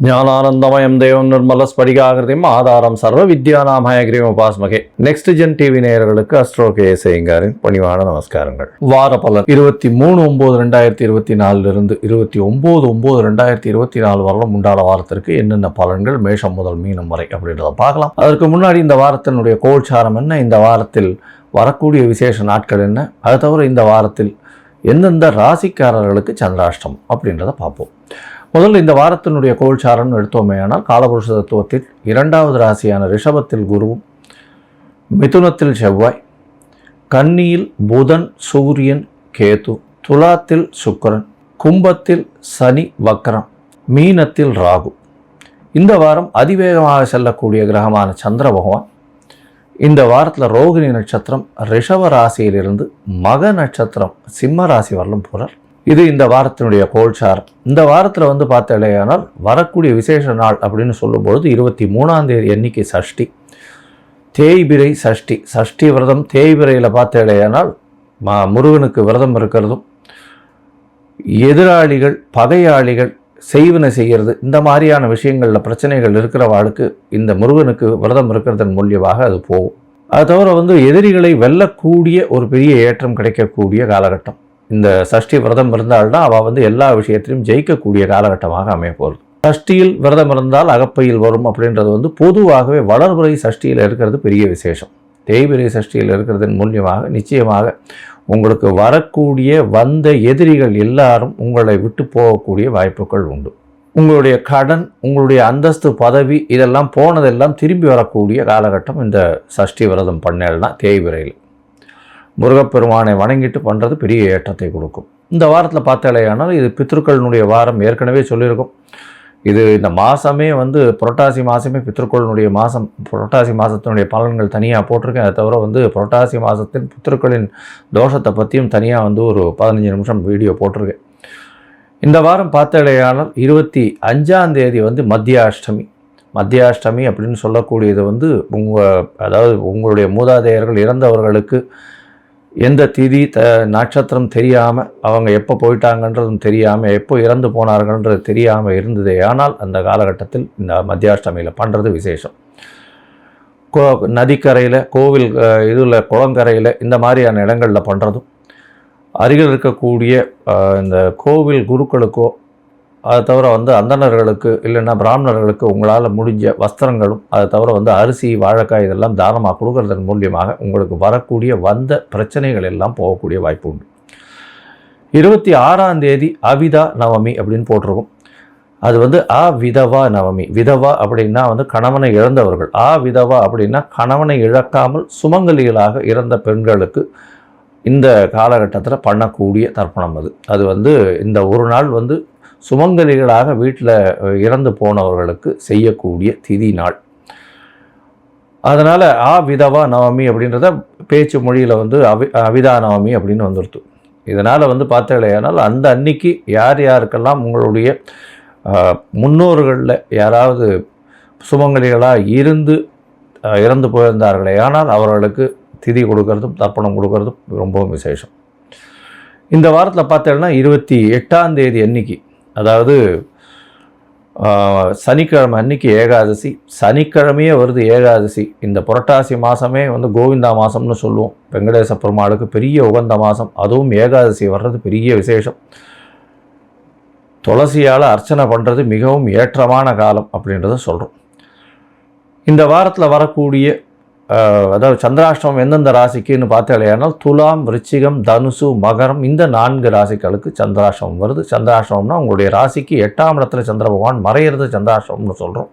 ஞானானந்தமயம் தேவம் நிர்மல ஸ்படிகாகிருதியும் ஆதாரம் சர்வ வித்யாநாமயகிரியும் உபாஸ்மகே. நெக்ஸ்ட் ஜென் டிவி நேயர்களுக்கு அஸ்ட்ரோ கேஎஸ்ஐங்காரின் பணிவான நமஸ்காரங்கள். வார பலன் 23/9/2024 29/9/2024 வரலும் உண்டான வாரத்திற்கு என்னென்ன பலன்கள் மேஷம் முதல் மீனம் வரை அப்படின்றத பார்க்கலாம். அதற்கு முன்னாடி இந்த வாரத்தினுடைய கோல்சாரம் என்ன, இந்த வாரத்தில் வரக்கூடிய விசேஷ நாட்கள் என்ன, அது தவிர இந்த வாரத்தில் எந்தெந்த ராசிக்காரர்களுக்கு சந்திராஷ்டம் அப்படின்றத பார்ப்போம். முதல்ல இந்த வாரத்தினுடைய கோல்சாரம்னு எடுத்தோமேயானால் காலபுருஷ தத்துவத்தில் 2வது ராசியான ரிஷபத்தில் குருவும், மிதுனத்தில் செவ்வாய், கன்னியில் புதன் சூரியன் கேது, துலாத்தில் சுக்கிரன், கும்பத்தில் சனி வக்ரம், மீனத்தில் ராகு. இந்த வாரம் அதிவேகமாக செல்லக்கூடிய கிரகமான சந்திர பகவான் இந்த வாரத்தில் ரோகிணி நட்சத்திரம் ரிஷப ராசியிலிருந்து மக நட்சத்திரம் சிம்ம ராசி வரலும் போகிறார். இது இந்த வாரத்தினுடைய கோல்சாரம். இந்த வாரத்தில் பார்த்தாலேயானால் வரக்கூடிய விசேஷ நாள் அப்படின்னு சொல்லும்பொழுது 23ஆம் தேதி அன்னைக்கு சஷ்டி, தேய்பிரை சஷ்டி. சஷ்டி விரதம் தேய்பிரையில் பார்த்தாலேயானால் முருகனுக்கு விரதம் இருக்கிறதும், எதிராளிகள் பகையாளிகள் செய்வினை செய்கிறது, இந்த மாதிரியான விஷயங்களில் பிரச்சனைகள் இருக்கிறவாளுக்கு இந்த முருகனுக்கு விரதம் இருக்கிறதன் மூலியமாக அது போகும். அது தவிர எதிரிகளை வெல்லக்கூடிய ஒரு பெரிய ஏற்றம் கிடைக்கக்கூடிய காலகட்டம். இந்த சஷ்டி விரதம் இருந்தால்தான் அவள் எல்லா விஷயத்திலையும் ஜெயிக்கக்கூடிய காலகட்டமாக அமைய போகிறது. சஷ்டியில் விரதம் இருந்தால் அகப்பையில் வரும் அப்படின்றது பொதுவாகவே வளர்பிறை சஷ்டியில் இருக்கிறது பெரிய விசேஷம். தேய்பிறை சஷ்டியில் இருக்கிறதன் மூலியமாக நிச்சயமாக உங்களுக்கு வரக்கூடிய வந்த எதிரிகள் எல்லாரும் உங்களை விட்டு போகக்கூடிய வாய்ப்புகள் உண்டு. உங்களுடைய கடன், உங்களுடைய அந்தஸ்து, பதவி இதெல்லாம் போனதெல்லாம் திரும்பி வரக்கூடிய காலகட்டம் இந்த சஷ்டி விரதம் பண்ணேன்னா தேய்பிறையில் முருகப்பெருமானை வணங்கிட்டு பண்ணுறது பெரிய ஏற்றத்தை கொடுக்கும். இந்த வாரத்தில் பார்த்தாலேயானால் இது பித்ருக்களினுடைய வாரம். ஏற்கனவே சொல்லியிருக்கோம், இது இந்த மாதமே புரட்டாசி மாதமே பித்ருக்களினுடைய மாதம். புரட்டாசி மாதத்தினுடைய பலன்கள் தனியாக போட்டிருக்கேன். அதை தவிர புரட்டாசி மாதத்தின் பித்ருக்களின் தோஷத்தை பற்றியும் தனியாக ஒரு 15 நிமிஷம் வீடியோ போட்டிருக்கேன். இந்த வாரம் பார்த்தாலேயானால் 25ஆம் தேதி மத்தியாஷ்டமி. மத்தியாஷ்டமி அப்படின்னு சொல்லக்கூடியது அதாவது உங்களுடைய மூதாதையர்கள் இறந்தவர்களுக்கு எந்த திதி நட்சத்திரம் தெரியாமல், அவங்க எப்போ போயிட்டாங்கன்றதும் தெரியாமல், எப்போ இறந்து போனார்கள்ன்றது தெரியாமல் இருந்ததே. ஆனால் அந்த காலகட்டத்தில் இந்த மத்தியாஷ்டமியில் பண்ணுறது விசேஷம். நதிக்கரையில், கோவில் இதில், குளங்கரையில், இந்த மாதிரியான இடங்களில் பண்ணுறதும், அருகில் இருக்கக்கூடிய இந்த கோவில் குருக்களுக்கோ அதை தவிர அந்தணர்களுக்கு இல்லைன்னா பிராமணர்களுக்கு உங்களால் முடிஞ்ச வஸ்திரங்களும், அதை தவிர அரிசி, வாழைக்காய் இதெல்லாம் தானமாக கொடுக்கறதன் மூலியமாக உங்களுக்கு வரக்கூடிய வந்த பிரச்சனைகள் எல்லாம் போகக்கூடிய வாய்ப்பு உண்டு. 26ஆம் தேதி அவிதா நவமி அப்படின்னு போட்டிருக்கும். அது அவிதவா நவமி. விதவா அப்படின்னா கணவனை இழந்தவர்கள். விதவா அப்படின்னா கணவனை இழக்காமல் சுமங்கலிகளாக இறந்த பெண்களுக்கு இந்த காலகட்டத்தில் பண்ணக்கூடிய தர்ப்பணம். அது இந்த ஒரு நாள் சுமங்கலிகளாக வீட்டில் இறந்து போனவர்களுக்கு செய்யக்கூடிய திதி நாள். அதனால் விதவா நவமி அப்படின்றத பேச்சு மொழியில் அவிதா நவமி அப்படின்னு வந்துடுது. இதனால் பார்த்தாலேயானால் அந்த அன்னைக்கு யார் யாருக்கெல்லாம் உங்களுடைய முன்னோர்களில் யாராவது சுமங்கலிகளாக இறந்து போயிருந்தார்களே ஆனால் அவர்களுக்கு திதி கொடுக்கறதும் தர்ப்பணம் கொடுக்கறதும் ரொம்பவும் விசேஷம். இந்த வாரத்தில் பார்த்தேன்னா 28ஆம் தேதி அன்னைக்கு, அதாவது சனிக்கிழமை அன்னைக்கு ஏகாதசி. சனிக்கிழமையே வருது ஏகாதசி. இந்த புரட்டாசி மாதமே கோவிந்தா மாதம்னு சொல்லுவோம். வெங்கடேச பெருமாளுக்கு பெரிய உகந்த மாதம். அதுவும் ஏகாதசி வர்றது பெரிய விசேஷம். துளசியால் அர்ச்சனை பண்ணுறது மிகவும் ஏற்றமான காலம் அப்படின்றத சொல்கிறோம். இந்த வாரத்தில் வரக்கூடிய அதாவது சந்திராஷ்டமம் எந்தெந்த ராசிக்குன்னு பார்த்தாலேயானால் துலாம், விருச்சிகம், தனுசு, மகரம் இந்த 4 ராசிகளுக்கு சந்திராஷ்டமம் வருது. சந்திராஷ்டமம்னா உங்களுடைய ராசிக்கு 8ஆம் இடத்துல சந்திர பகவான் மறையிறது சந்திராஷ்டமம்னு சொல்கிறோம்.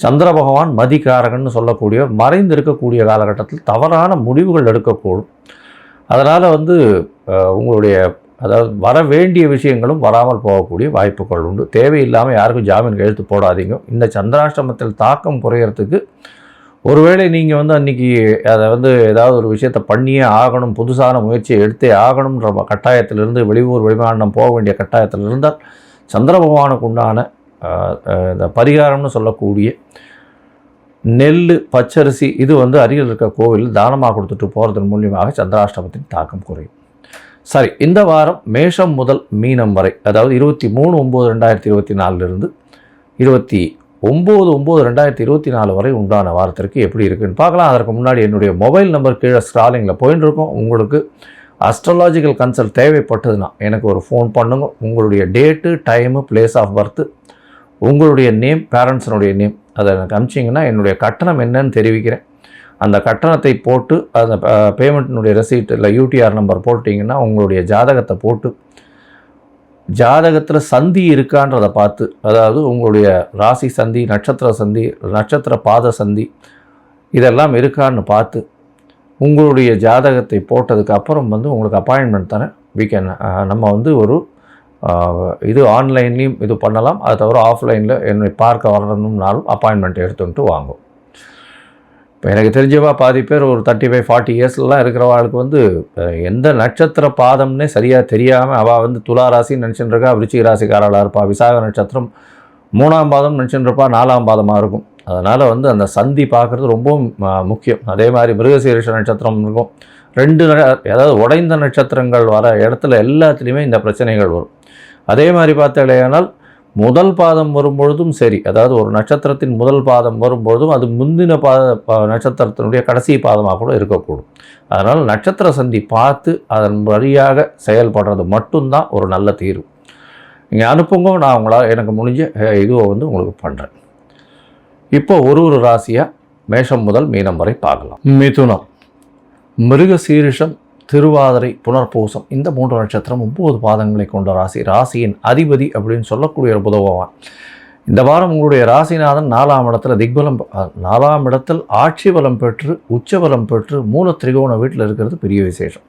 சந்திர பகவான் மதிகாரகன்னு சொல்லக்கூடிய மறைந்து இருக்கக்கூடிய காலகட்டத்தில் தவறான முடிவுகள் எடுக்கக்கூடும். அதனால் உங்களுடைய அதாவது வர வேண்டிய விஷயங்களும் வராமல் போகக்கூடிய வாய்ப்புகள் உண்டு. தேவையில்லாமல் யாருக்கும் ஜாமீன் கையெழுத்து போடாதீங்க. இந்த சந்திராஷ்டமத்தில் தாக்கம் குறையிறதுக்கு ஒருவேளை நீங்கள் அன்றைக்கி அதை ஏதாவது ஒரு விஷயத்தை பண்ணியே ஆகணும், புதுசான முயற்சியை எடுத்தே ஆகணுன்ற கட்டாயத்திலிருந்து, வெளியூர் வெளிமாநிலம் போக வேண்டிய கட்டாயத்தில் இருந்தால் சந்திர பகவானுக்கு உண்டான இந்த பரிகாரம்னு சொல்லக்கூடிய நெல், பச்சரிசி இது அருகில் இருக்க கோவில் தானமாக கொடுத்துட்டு போகிறதன் மூலியமாக சந்திராஷ்டமத்தின் தாக்கம் குறையும். சரி, இந்த வாரம் மேஷம் முதல் மீனம் வரை, அதாவது 23/9/2024 29/9/2024 வரை உண்டான வாரத்திற்கு எப்படி இருக்குன்னு பார்க்கலாம். அதற்கு முன்னாடி என்னுடைய மொபைல் நம்பர் கீழே ஸ்க்ராலிங்கில் போயின்னு இருக்கும். உங்களுக்கு அஸ்ட்ராலாஜிக்கல் கன்சல்ட் தேவைப்பட்டதுன்னா எனக்கு ஒரு ஃபோன் பண்ணுங்க. உங்களுடைய date, time, place of birth, உங்களுடைய நேம், பேரண்ட்ஸினுடைய நேம் அதை எனக்கு அனுப்பிச்சிங்கன்னா என்னுடைய கட்டணம் என்னன்னு தெரிவிக்கிறேன். அந்த கட்டணத்தை போட்டு அந்த பேமெண்ட்டினுடைய ரெசீட் இல்லை யூடிஆர் நம்பர் போட்டிங்கன்னா உங்களுடைய ஜாதகத்தை போட்டு ஜாதகத்தில் சந்தி இருக்கான்றதை பார்த்து, அதாவது உங்களுடைய ராசி சந்தி, நட்சத்திர சந்தி, நட்சத்திர பாத சந்தி இதெல்லாம் இருக்கான்னு பார்த்து உங்களுடைய ஜாதகத்தை போட்டதுக்கு அப்புறம் உங்களுக்கு அப்பாயின்மெண்ட் தரேன். நம்ம ஒரு இது ஆன்லைன்லேயும் இது பண்ணலாம். அது தவிர ஆஃப்லைனில் என்னை பார்க்க வரணும்னாலும் அப்பாயின்மெண்ட் எடுத்துக்கிட்டு வாங்கும். இப்போ எனக்கு தெரிஞ்சவா பாதி பேர் ஒரு 35-40 இயர்ஸ்லாம் இருக்கிறவாளுக்கு எந்த நட்சத்திர பாதம்னே சரியாக தெரியாமல் அவள் துலா ராசின்னு நினச்சிட்டு இருக்கா, விருச்சிக ராசிக்காரளாக இருப்பாள். விசாக நட்சத்திரம் 3ஆம் பாதம் நினச்சிட்டு இருப்பா, 4ஆம் பாதமாக இருக்கும். அதனால் அந்த சந்தி பார்க்குறது ரொம்பவும் முக்கியம். அதே மாதிரி மிருகசீரிஷ நட்சத்திரம் இருக்கும். 2 அதாவது உடைந்த நட்சத்திரங்கள் வர இடத்துல எல்லாத்துலேயுமே இந்த பிரச்சனைகள் வரும். அதே மாதிரி பார்த்தாலேயானால் முதல் பாதம் வரும்பொழுதும் சரி, அதாவது ஒரு நட்சத்திரத்தின் முதல் பாதம் வரும்பொழுதும் அது முந்தின நட்சத்திரத்தினுடைய கடைசி பாதமாக கூட இருக்கக்கூடும். அதனால் நட்சத்திர சந்தி பார்த்து அதன் வழியாக செயல்படுறது மட்டும்தான் ஒரு நல்ல தீர்வு. நீங்கள் அனுப்புங்க, நான் எனக்கு முடிஞ்ச இதுவை உங்களுக்கு பண்ணுறேன். இப்போ ஒரு ராசியாக மேஷம் முதல் மீனம் வரை பார்க்கலாம். மிதுனம், மிருகசீரிஷம், திருவாதிரை, புனர்பூசம் இந்த 3 நட்சத்திரம் 9 பாதங்களை கொண்ட ராசி. ராசியின் அதிபதி அப்படின்னு சொல்லக்கூடிய ஒரு புத பகவான். இந்த வாரம் உங்களுடைய ராசிநாதன் 4ஆம் இடத்துல திக்பலம், 4ஆம் இடத்தில் ஆட்சி பலம் பெற்று உச்சபலம் பெற்று மூல திரிகோண வீட்டில் இருக்கிறது பெரிய விசேஷம்.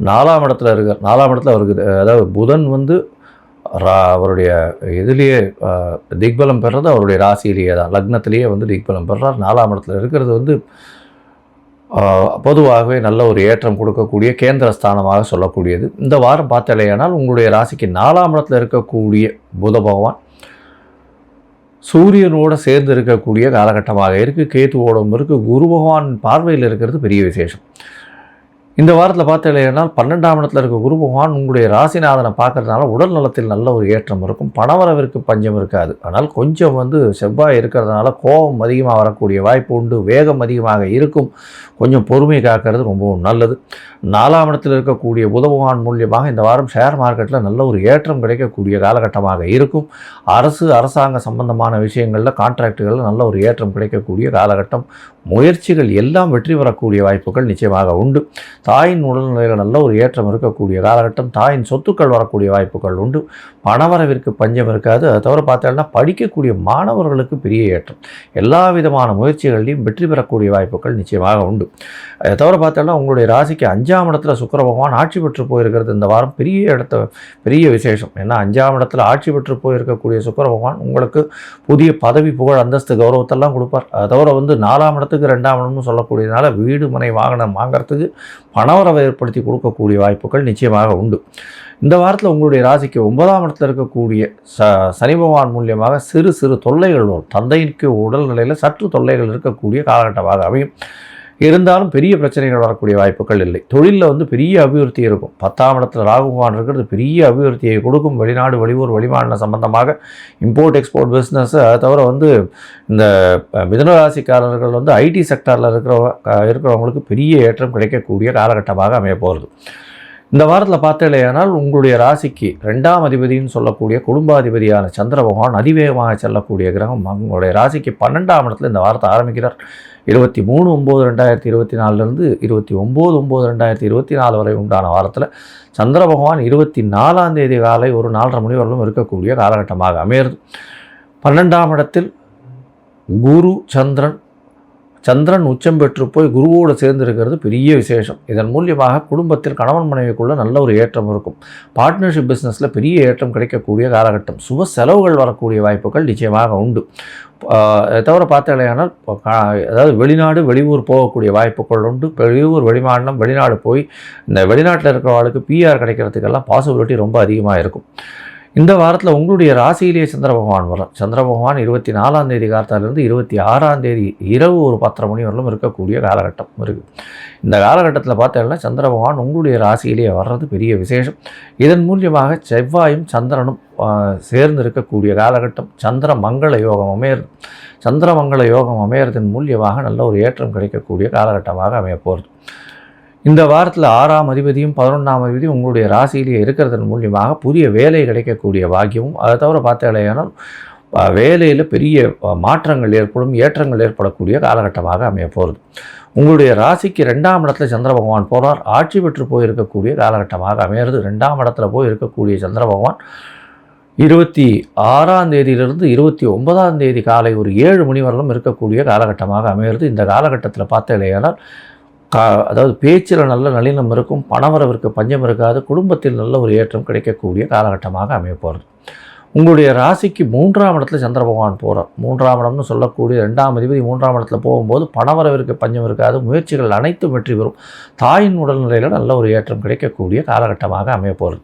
4ஆம் இடத்துல அவருக்கு அதாவது புதன் அவருடைய இதுலேயே திக்பலம் பெறுறது அவருடைய ராசியிலேயே தான், லக்னத்திலேயே திக்பலம் பெறுறார். 4ஆம் இடத்துல இருக்கிறது பொதுவாகவே நல்ல ஒரு ஏற்றம் கொடுக்கக்கூடிய கேந்திர ஸ்தானமாக சொல்லக்கூடியது. இந்த வாரம் பார்த்தாலேயானால் உங்களுடைய ராசிக்கு 4ஆம் இடத்துல இருக்கக்கூடிய புத பகவான் சூரியனோடு சேர்ந்து இருக்கக்கூடிய காலகட்டமாக இருக்குது. கேதுவோடும் இருக்குது. குரு பகவான் பார்வையில் இருக்கிறது பெரிய விசேஷம். இந்த வாரத்தில் பார்த்தாலேயானால் 12ஆம் இடத்துல இருக்க குரு பகவான் உங்களுடைய ராசிநாதனை பார்க்கறதுனால உடல் நலத்தில் நல்ல ஒரு ஏற்றம் இருக்கும். பணவரவிற்கு பஞ்சம் இருக்காது. ஆனால் கொஞ்சம் செவ்வாய் இருக்கிறதுனால கோபம் அதிகமாக வரக்கூடிய வாய்ப்பு உண்டு. வேகம் அதிகமாக இருக்கும். கொஞ்சம் பொறுமை காக்கிறது ரொம்பவும் நல்லது. 4ஆம் இடத்தில் இருக்கக்கூடிய புத பகவான் மூலியமாக இந்த வாரம் ஷேர் மார்க்கெட்டில் நல்ல ஒரு ஏற்றம் கிடைக்கக்கூடிய காலகட்டமாக இருக்கும். அரசாங்க சம்பந்தமான விஷயங்களில் கான்ட்ராக்டுகளில் நல்ல ஒரு ஏற்றம் கிடைக்கக்கூடிய காலகட்டம். முயற்சிகள் எல்லாம் வெற்றி பெறக்கூடிய வாய்ப்புகள் நிச்சயமாக உண்டு. தாயின் உடல்நிலையில் நல்ல ஒரு ஏற்றம் இருக்கக்கூடிய காலகட்டம். தாயின் சொத்துக்கள் வரக்கூடிய வாய்ப்புகள் உண்டு. பணவரவிற்கு பஞ்சம் இருக்காது. அதை தவிர பார்த்தோம்னா படிக்கக்கூடிய மாணவர்களுக்கு பெரிய ஏற்றம். எல்லா விதமான முயற்சிகளையும் வெற்றி பெறக்கூடிய வாய்ப்புகள் நிச்சயமாக உண்டு. அதை தவிர பார்த்தோம்னா உங்களுடைய ராசிக்கு 5ஆம் இடத்துல சுக்கிர பகவான் ஆட்சி பெற்று போயிருக்கிறது இந்த வாரம் பெரிய விசேஷம். ஏன்னா 5ஆம் இடத்துல ஆட்சி பெற்று போயிருக்கக்கூடிய சுக்கிர பகவான் உங்களுக்கு புதிய பதவி, புகழ், அந்தஸ்து, கௌரவத்தெல்லாம் கொடுப்பார். அதை தவிர 4ஆம் இடத்துக்கு 2ஆம் இடம்னு சொல்லக்கூடியதுனால வீடு, மனை, வாகனம் வாங்கிறதுக்கு பணவரவை ஏற்படுத்தி கொடுக்கக்கூடிய வாய்ப்புகள் நிச்சயமாக உண்டு. இந்த வாரத்தில் உங்களுடைய ராசிக்கு 9ஆம் இடத்துல இருக்கக்கூடிய சனி பகவான் மூலியமாக சிறு தொல்லைகள் வரும். தந்தைக்கு உடல்நிலையில் சற்று தொல்லைகள் இருக்கக்கூடிய காலகட்டமாக அமையும். இருந்தாலும் பெரிய பிரச்சனைகள் வரக்கூடிய வாய்ப்புகள் இல்லை. தொழிலில் பெரிய அபிவிருத்தி இருக்கும். 10ஆம் இடத்துல ராகு பகவான் இருக்கிறது பெரிய அபிவிருத்தியை கொடுக்கும். வெளிநாடு, வெளியூர், வெளிமாநில சம்பந்தமாக இம்போர்ட் எக்ஸ்போர்ட் பிஸ்னஸ். அதை தவிர இந்த மிதுன ராசிக்காரர்கள் ஐடி செக்டாரில் இருக்கிறவங்களுக்கு பெரிய ஏற்றம் கிடைக்கக்கூடிய காலகட்டமாக அமைய போகிறது. இந்த வாரத்தில் பார்த்தேனால் உங்களுடைய ராசிக்கு 2ஆம் அதிபதினு சொல்லக்கூடிய குடும்பாதிபதியான சந்திர பகவான் அதிவேகமாக செல்லக்கூடிய கிரகம் உங்களுடைய ராசிக்கு 12ஆம் இடத்துல இந்த வாரத்தை ஆரம்பிக்கிறார். 23/9/2024 29/9/2024 வரை உண்டான வாரத்தில் சந்திர பகவான் 24ஆம் தேதி காலை ஒரு 4:30 மணி வரலும் இருக்கக்கூடிய காலகட்டமாக அமையிறது. 12ஆம் இடத்தில் குரு சந்திரன் உச்சம் பெற்று போய் குருவோடு சேர்ந்து இருக்கிறது பெரிய விசேஷம். இதன் மூலியமாக குடும்பத்தில் கணவன் மனைவிக்குள்ள நல்ல ஒரு ஏற்றம் இருக்கும். பார்ட்னர்ஷிப் பிஸ்னஸில் பெரிய ஏற்றம் கிடைக்கக்கூடிய காலகட்டம். சுப செலவுகள் வரக்கூடிய வாய்ப்புகள் நிச்சயமாக உண்டு. தவிர பார்த்தாலேயானால் அதாவது வெளிநாடு, வெளியூர் போகக்கூடிய வாய்ப்புகள் உண்டு. வெளியூர், வெளிமாநிலம், வெளிநாடு போய் இந்த வெளிநாட்டில் இருக்கிறவர்களுக்கு பிஆர் கிடைக்கிறதுக்கெல்லாம் பாசிபிலிட்டி ரொம்ப அதிகமாக இருக்கும். இந்த வாரத்தில் உங்களுடைய ராசியிலேயே சந்திர பகவான் வரும். சந்திர பகவான் 24ஆம் தேதி காலத்திலிருந்து 26ஆம் தேதி இரவு ஒரு 10:30 மணி வரலும் இருக்கக்கூடிய காலகட்டம் இருக்குது. இந்த காலகட்டத்தில் பார்த்தீங்கன்னா சந்திர பகவான் உங்களுடைய ராசியிலேயே வர்றது பெரிய விசேஷம். இதன் மூலியமாக செவ்வாயும் சந்திரனும் சேர்ந்து இருக்கக்கூடிய காலகட்டம். சந்திரமங்கள யோகம் அமையறதன் மூலியமாக நல்ல ஒரு ஏற்றம் கிடைக்கக்கூடிய காலகட்டமாக அமைய போகிறது. இந்த வாரத்தில் 6ஆம் அதிபதியும் 11ஆம் அதிபதியும் உங்களுடைய ராசியிலேயே இருக்கிறதன் மூலியமாக புதிய வேலை கிடைக்கக்கூடிய பாக்கியமும், அதை தவிர பார்த்தீங்கன்னா வேலையில் பெரிய மாற்றங்கள் ஏற்படும், ஏற்றங்கள் ஏற்படக்கூடிய காலகட்டமாக அமைய போகிறது. உங்களுடைய ராசிக்கு 2ஆம் இடத்துல சந்திர பகவான் போகிறார். ஆட்சி பெற்று போயிருக்கக்கூடிய காலகட்டமாக அமையிறது. 2ஆம் இடத்துல போய் இருக்கக்கூடிய சந்திர பகவான் 26ஆம் தேதியிலிருந்து 29ஆம் தேதி காலை ஒரு 7 மணி வரலும் இருக்கக்கூடிய காலகட்டமாக அமையிறது. இந்த காலகட்டத்தில் பார்த்தீங்கன்னா அதாவது பேச்சில் நல்ல நளினம் இருக்கும், பணவரவிற்கு பஞ்சம் இருக்காது, குடும்பத்தில் நல்ல ஒரு ஏற்றம் கிடைக்கக்கூடிய காலகட்டமாக அமைய போகிறது. உங்களுடைய ராசிக்கு 3ஆம் இடத்துல சந்திர பகவான் போகிறார். 3ஆம் இடம்னு சொல்லக்கூடிய 2ஆம் அதிபதி 3ஆம் இடத்துல போகும்போது பணவரவிற்கு பஞ்சம் இருக்காது, முயற்சிகள் அனைத்தும் வெற்றி பெறும், தாயின் உடல்நிலையில் நல்ல ஒரு ஏற்றம் கிடைக்கக்கூடிய காலகட்டமாக அமைய போகிறது.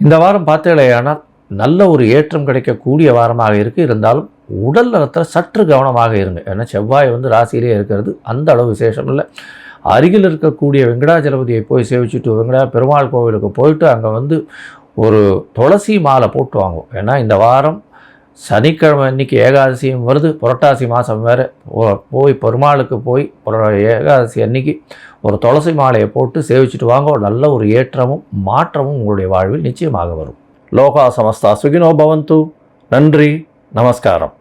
இந்த வாரம் பார்த்தீங்கன்னா நல்ல ஒரு ஏற்றம் கிடைக்கக்கூடிய வாரமாக இருக்குது. இருந்தாலும் உடல் நலத்தில் சற்று கவனமாக இருங்க. ஏன்னா செவ்வாய் ராசியிலே இருக்கிறது அந்த அளவு விசேஷம் இல்லை. அருகில் இருக்கக்கூடிய வெங்கடாஜலபதியை போய் சேவிச்சுட்டு பெருமாள் கோவிலுக்கு போயிட்டு அங்கே ஒரு துளசி மாலை போட்டு வாங்கும். ஏன்னா இந்த வாரம் சனிக்கிழமை அன்றைக்கி ஏகாதசியும் வருது, புரட்டாசி மாதம் வேறு. போய் பெருமாளுக்கு போய் ஏகாதசி அன்னைக்கு ஒரு துளசி மாலையை போட்டு சேவிச்சுட்டு வாங்க. நல்ல ஒரு ஏற்றமும் மாற்றமும் உங்களுடைய வாழ்வில் நிச்சயமாக வரும். லோகா சமஸ்தா சுகினோ பவந்து. நன்றி, நமஸ்காரம்.